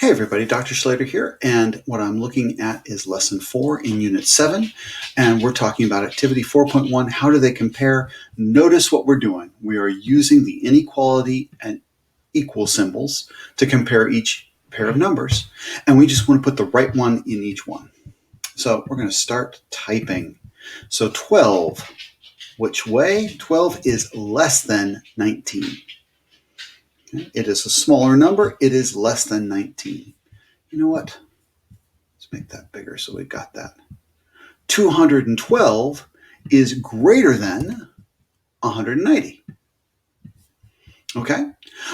Hey everybody, Dr. Schlater here, and what I'm looking at is Lesson 4 in Unit 7, and we're talking about Activity 4.1, how do they compare? Notice what we're doing. We are using the inequality and equal symbols to compare each pair of numbers, and we just want to put the right one in each one. So we're going to start typing. So 12, which way? 12 is less than 19. It is a smaller number, it is less than 19. You know what? Let's make that bigger so we've got that. 212 is greater than 190. Okay?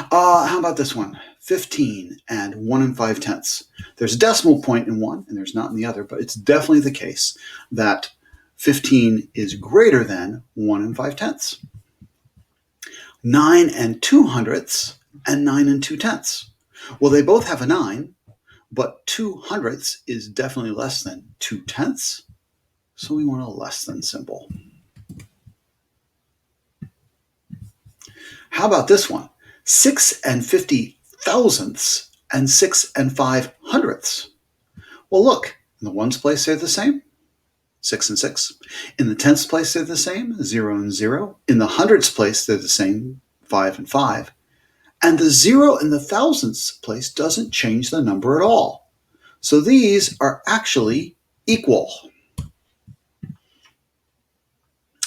How about this one? 15 and 1 5/10. There's a decimal point in one and there's not in the other, but it's definitely the case that 15 is greater than 1 5/10. 9 and 2/100 and 9 2/10. Well, they both have a 9, but 2/100 is definitely less than 2/10, so we want a less than symbol. How about this one? 6 and 50,000ths and 6 and 500ths. Well, look, in the ones place they're the same, 6 and 6. In the tenths place they're the same, 0 and 0. In the hundredths place they're the same, 5 and 5. And the 0 in the thousandths place doesn't change the number at all. So these are actually equal.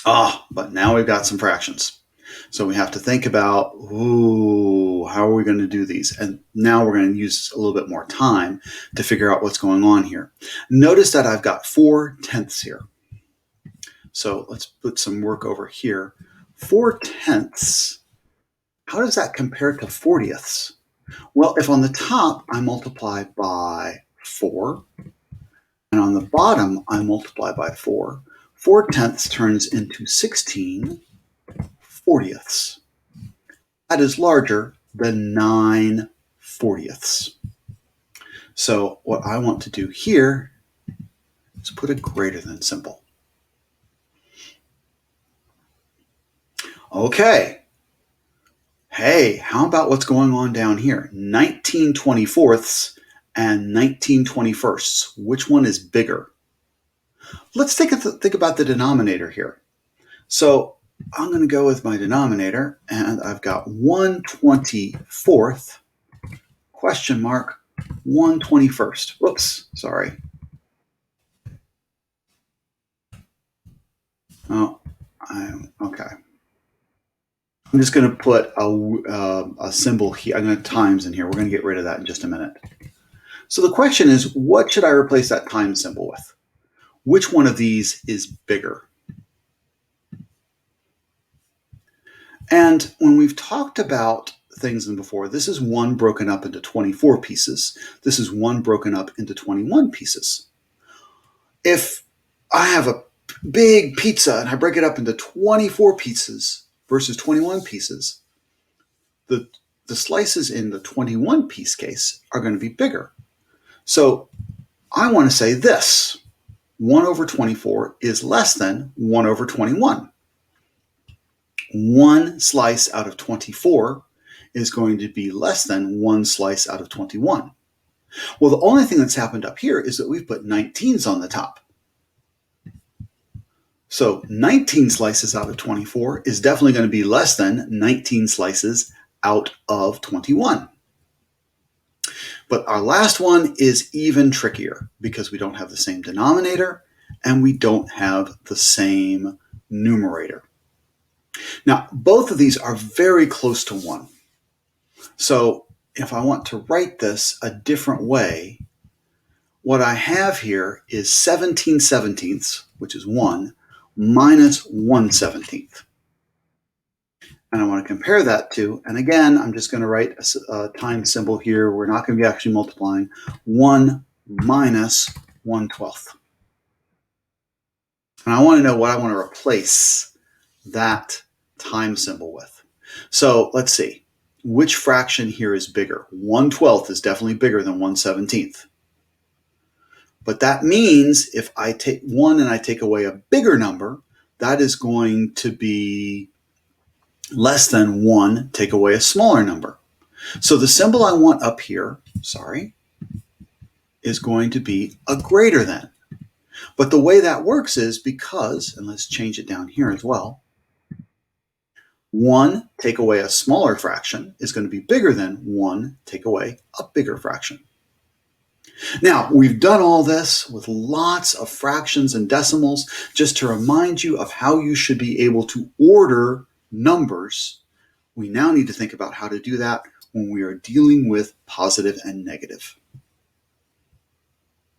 But now we've got some fractions. So we have to think about, how are we going to do these? And now we're going to use a little bit more time to figure out what's going on here. Notice that I've got 4/10 here. So let's put some work over here. 4/10, how does that compare to 40ths? Well, if on the top I multiply by 4, and on the bottom I multiply by 4, 4/10 turns into 16/40ths. That is larger than 9/40ths. So what I want to do here is put a greater than symbol. Okay. Hey, how about what's going on down here? 19/24ths and 19/21ths. Which one is bigger? Let's think about the denominator here. So I'm going to go with my denominator, and I've got 1/24th, question mark, 1/21st. Whoops, sorry. Okay. I'm just going to put a symbol here. I'm going to times in here. We're going to get rid of that in just a minute. So the question is, what should I replace that times symbol with? Which one of these is bigger? And when we've talked about things before, this is 1 broken up into 24 pieces. This is 1 broken up into 21 pieces. If I have a big pizza and I break it up into 24 pieces versus 21 pieces, the slices in the 21 piece case are going to be bigger. So I want to say this: 1/24 is less than 1/21. 1 slice out of 24 is going to be less than 1 slice out of 21. Well, the only thing that's happened up here is that we've put 19s on the top. So 19 slices out of 24 is definitely going to be less than 19 slices out of 21. But our last one is even trickier because we don't have the same denominator and we don't have the same numerator. Now, both of these are very close to 1. So if I want to write this a different way, what I have here is 17/17, which is 1, minus 1/17. And I want to compare that to, and again, I'm just going to write a times symbol here. We're not going to be actually multiplying. 1 minus 1/12. And I want to know what I want to replace that times symbol with. So let's see. Which fraction here is bigger? 1/12 is definitely bigger than 1/17. But that means if I take 1 and I take away a bigger number, that is going to be less than 1 take away a smaller number. So the symbol I want up here, is going to be a greater than. But the way that works is because, and let's change it down here as well, 1 take away a smaller fraction is going to be bigger than 1 take away a bigger fraction. Now, we've done all this with lots of fractions and decimals just to remind you of how you should be able to order numbers. We now need to think about how to do that when we are dealing with positive and negative.